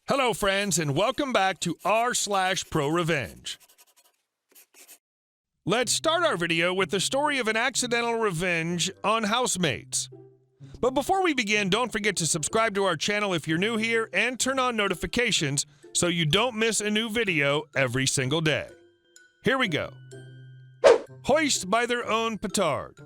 Hello, friends, and welcome back to r/ProRevenge. Let's start our video with the story of an accidental revenge on housemates. But before we begin, don't forget to subscribe to our channel if you're new here and turn on notifications so you don't miss a new video every single day. Here we go. Hoist by their own petard.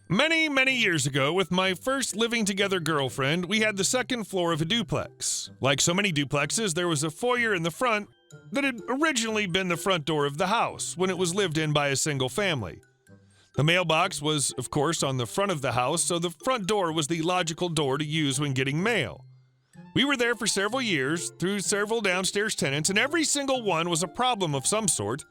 Many years ago, with my first living together girlfriend, we had the second floor of a duplex. Like so many duplexes, there was a foyer in the front that had originally been the front door of the house when it was lived in by a single family. The mailbox was, of course, on the front of the house, so the front door was the logical door to use when getting mail. We were there for several years, through several downstairs tenants, and every single one was a problem of some sort.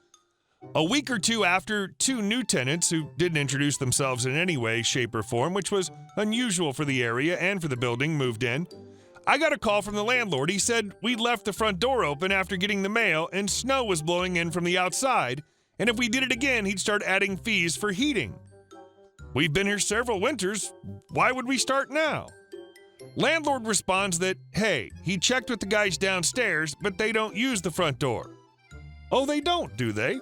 A week or two after, two new tenants who didn't introduce themselves in any way, shape, or form, which was unusual for the area and for the building, moved in. I got a call from the landlord. He said we'd left the front door open after getting the mail and snow was blowing in from the outside, and if we did it again, he'd start adding fees for heating. We've been here several winters. Why would we start now? Landlord responds that, hey, he checked with the guys downstairs, but they don't use the front door. Oh, they don't, do they?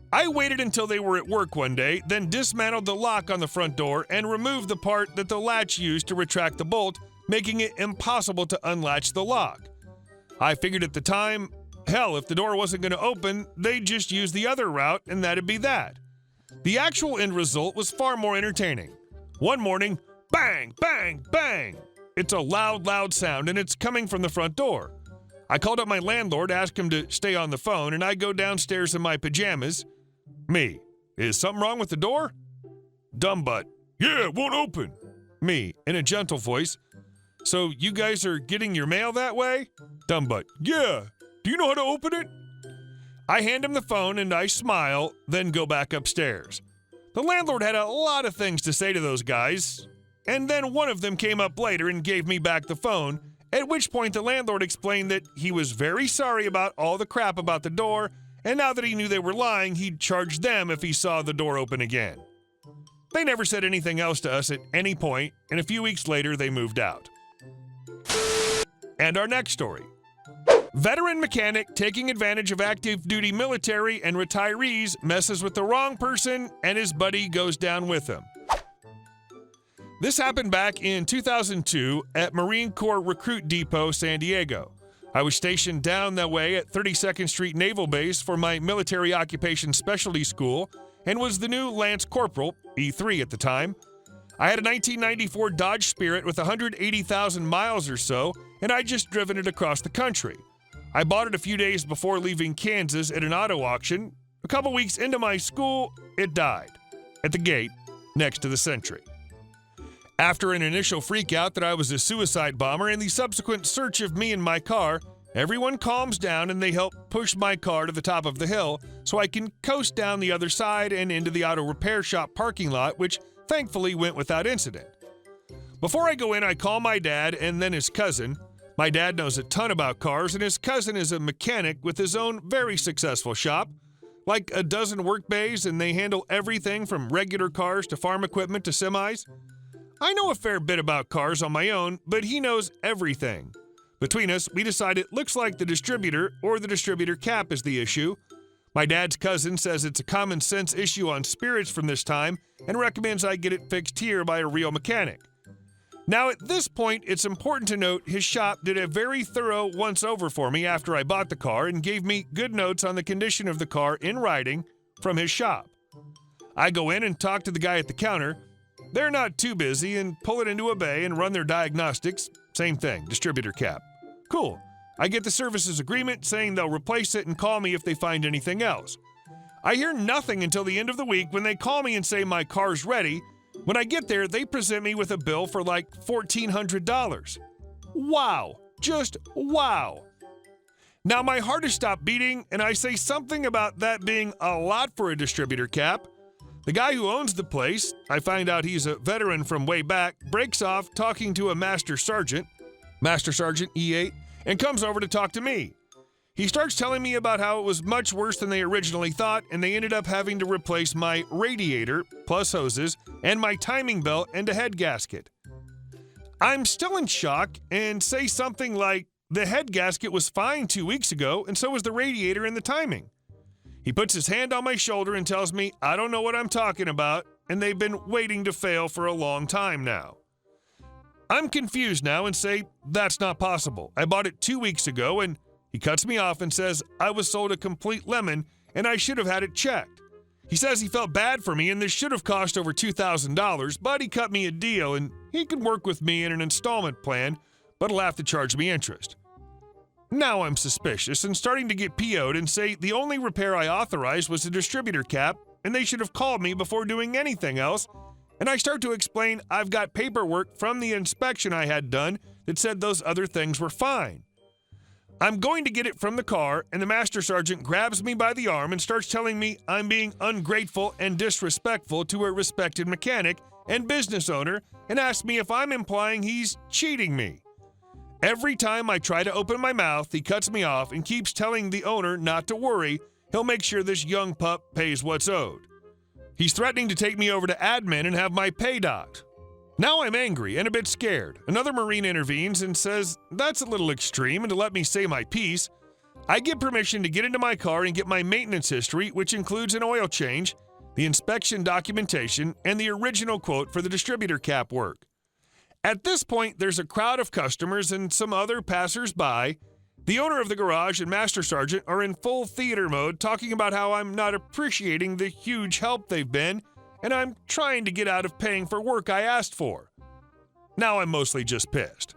I waited until they were at work one day, then dismantled the lock on the front door and removed the part that the latch used to retract the bolt, making it impossible to unlatch the lock. I figured at the time, hell, if the door wasn't going to open, they'd just use the other route and that'd be that. The actual end result was far more entertaining. One morning, bang, bang, bang! It's a loud sound and it's coming from the front door. I called up my landlord, asked him to stay on the phone, and I go downstairs in my pajamas. Me, is something wrong with the door? Dumb butt, yeah, it won't open. Me, in a gentle voice, so you guys are getting your mail that way? Dumb butt, yeah, do you know how to open it? I hand him the phone and I smile, then go back upstairs. The landlord had a lot of things to say to those guys, and then one of them came up later and gave me back the phone, at which point the landlord explained that he was very sorry about all the crap about the door, and now that he knew they were lying, he'd charge them if he saw the door open again. They never said anything else to us at any point, and a few weeks later they moved out. And our next story. Veteran mechanic taking advantage of active duty military and retirees messes with the wrong person and his buddy goes down with him. This happened back in 2002 at Marine Corps Recruit Depot, San Diego. I was stationed down that way at 32nd Street Naval Base for my military occupation specialty school and was the new Lance Corporal, E3 at the time. I had a 1994 Dodge Spirit with 180,000 miles or so, and I'd just driven it across the country. I bought it a few days before leaving Kansas at an auto auction. A couple weeks into my school, it died at the gate next to the sentry. After an initial freakout that I was a suicide bomber and the subsequent search of me and my car, everyone calms down and they help push my car to the top of the hill so I can coast down the other side and into the auto repair shop parking lot, which thankfully went without incident. Before I go in, I call my dad and then his cousin. My dad knows a ton about cars and his cousin is a mechanic with his own very successful shop, like a dozen work bays, and they handle everything from regular cars to farm equipment to semis. I know a fair bit about cars on my own, but he knows everything. Between us, we decide it looks like the distributor or the distributor cap is the issue. My dad's cousin says it's a common sense issue on spirits from this time and recommends I get it fixed here by a real mechanic. Now at this point, it's important to note his shop did a very thorough once-over for me after I bought the car and gave me good notes on the condition of the car in writing from his shop. I go in and talk to the guy at the counter. They're not too busy and pull it into a bay and run their diagnostics. Same thing, distributor cap. Cool. I get the services agreement saying they'll replace it and call me if they find anything else. I hear nothing until the end of the week when they call me and say my car's ready. When I get there, they present me with a bill for like $1,400. Wow. Just wow. Now my heart has stopped beating and I say something about that being a lot for a distributor cap. The guy who owns the place, I find out he's a veteran from way back, breaks off talking to a Master Sergeant E8, and comes over to talk to me. He starts telling me about how it was much worse than they originally thought, and they ended up having to replace my radiator, plus hoses, and my timing belt and a head gasket. I'm still in shock and say something like, the head gasket was fine 2 weeks ago, and so was the radiator and the timing. He puts his hand on my shoulder and tells me I don't know what I'm talking about, and they've been waiting to fail for a long time now. I'm confused now and say that's not possible. I bought it 2 weeks ago, and he cuts me off and says I was sold a complete lemon and I should have had it checked. He says he felt bad for me and this should have cost over $2,000, but he cut me a deal and he can work with me in an installment plan, but he'll have to charge me interest. Now I'm suspicious and starting to get PO'd and say the only repair I authorized was the distributor cap and they should have called me before doing anything else, and I start to explain I've got paperwork from the inspection I had done that said those other things were fine. I'm going to get it from the car, and the master sergeant grabs me by the arm and starts telling me I'm being ungrateful and disrespectful to a respected mechanic and business owner and asks me if I'm implying he's cheating me. Every time I try to open my mouth, he cuts me off and keeps telling the owner not to worry, he'll make sure this young pup pays what's owed. He's threatening to take me over to admin and have my pay docked. Now I'm angry and a bit scared. Another Marine intervenes and says that's a little extreme and to let me say my piece. I get permission to get into my car and get my maintenance history, which includes an oil change, the inspection documentation, and the original quote for the distributor cap work. At this point, there's a crowd of customers and some other passers-by. The owner of the garage and master sergeant are in full theater mode talking about how I'm not appreciating the huge help they've been and I'm trying to get out of paying for work I asked for. Now I'm mostly just pissed.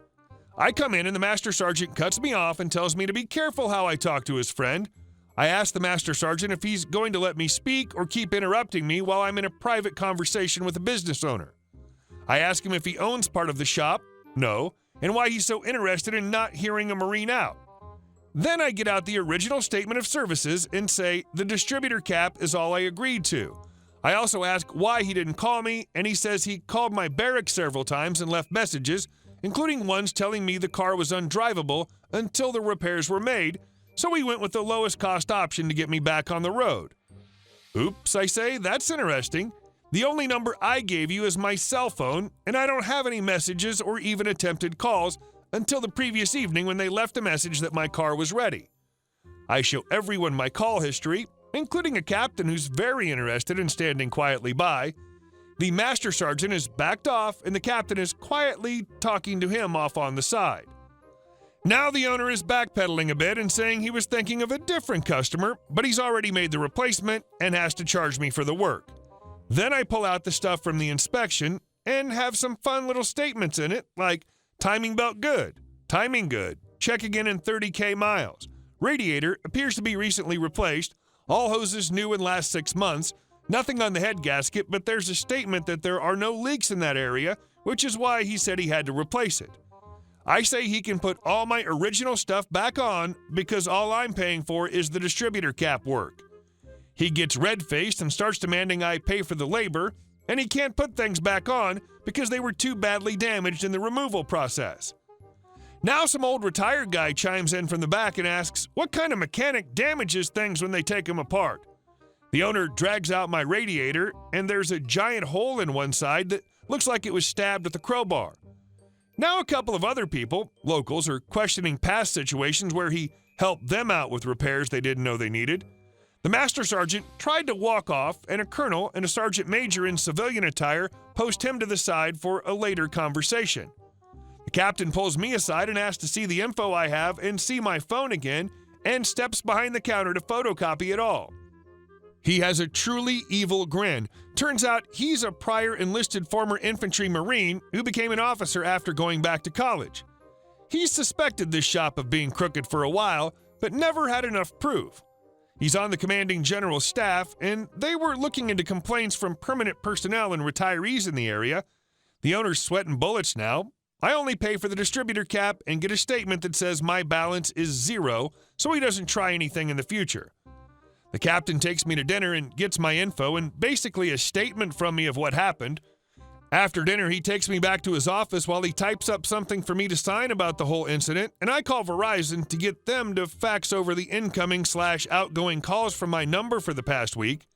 I come in and the master sergeant cuts me off and tells me to be careful how I talk to his friend. I ask the master sergeant if he's going to let me speak or keep interrupting me while I'm in a private conversation with a business owner. I ask him if he owns part of the shop, no, and why he's so interested in not hearing a Marine out. Then I get out the original statement of services and say the distributor cap is all I agreed to. I also ask why he didn't call me, and he says he called my barracks several times and left messages, including ones telling me the car was undrivable until the repairs were made, so he went with the lowest cost option to get me back on the road. Oops, I say, that's interesting. The only number I gave you is my cell phone, and I don't have any messages or even attempted calls until the previous evening when they left a message that my car was ready. I show everyone my call history, including a captain who's very interested in standing quietly by. The master sergeant is backed off, and the captain is quietly talking to him off on the side. Now the owner is backpedaling a bit and saying he was thinking of a different customer, but he's already made the replacement and has to charge me for the work. Then I pull out the stuff from the inspection and have some fun little statements in it, like timing belt good, timing good, check again in 30K miles, radiator appears to be recently replaced, all hoses new in last 6 months, nothing on the head gasket, but there's a statement that there are no leaks in that area, which is why he said he had to replace it. I say he can put all my original stuff back on because all I'm paying for is the distributor cap work. He gets red-faced and starts demanding I pay for the labor, and he can't put things back on because they were too badly damaged in the removal process. Now some old retired guy chimes in from the back and asks what kind of mechanic damages things when they take them apart. The owner drags out my radiator, and there's a giant hole in one side that looks like it was stabbed with a crowbar. Now a couple of other people, locals, are questioning past situations where he helped them out with repairs they didn't know they needed. The master sergeant tried to walk off, and a colonel and a sergeant major in civilian attire post him to the side for a later conversation. The captain pulls me aside and asks to see the info I have and see my phone again, and steps behind the counter to photocopy it all. He has a truly evil grin. Turns out he's a prior enlisted former infantry Marine who became an officer after going back to college. He's suspected this shop of being crooked for a while, but never had enough proof. He's on the commanding general's staff, and they were looking into complaints from permanent personnel and retirees in the area. The owner's sweating bullets now. I only pay for the distributor cap and get a statement that says my balance is 0, so he doesn't try anything in the future. The captain takes me to dinner and gets my info and basically a statement from me of what happened. After dinner, he takes me back to his office while he types up something for me to sign about the whole incident, and I call Verizon to get them to fax over the incoming/outgoing calls from my number for the past week.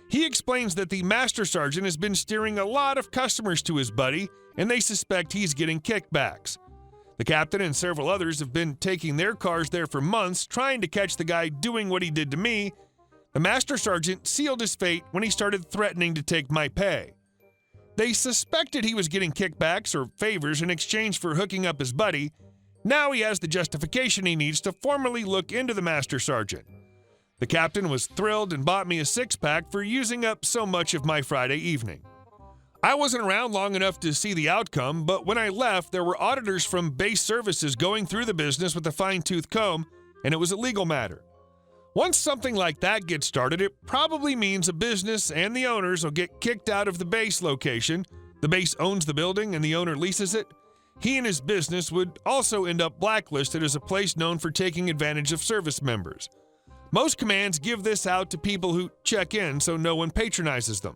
He explains that the master sergeant has been steering a lot of customers to his buddy, and they suspect he's getting kickbacks. The captain and several others have been taking their cars there for months, trying to catch the guy doing what he did to me. The master sergeant sealed his fate when he started threatening to take my pay. They suspected he was getting kickbacks or favors in exchange for hooking up his buddy. Now he has the justification he needs to formally look into the master sergeant. The captain was thrilled and bought me a six-pack for using up so much of my Friday evening. I wasn't around long enough to see the outcome, but when I left, there were auditors from base services going through the business with a fine-tooth comb, and it was a legal matter. Once something like that gets started, it probably means a business and the owners will get kicked out of the base location. The base owns the building and the owner leases it. He and his business would also end up blacklisted as a place known for taking advantage of service members. Most commands give this out to people who check in so no one patronizes them.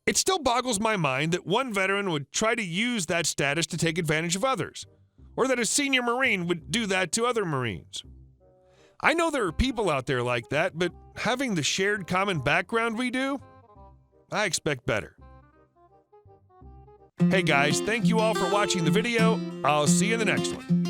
It still boggles my mind that one veteran would try to use that status to take advantage of others, or that a senior Marine would do that to other Marines. I know there are people out there like that, but having the shared common background we do, I expect better. Hey guys, thank you all for watching the video. I'll see you in the next one.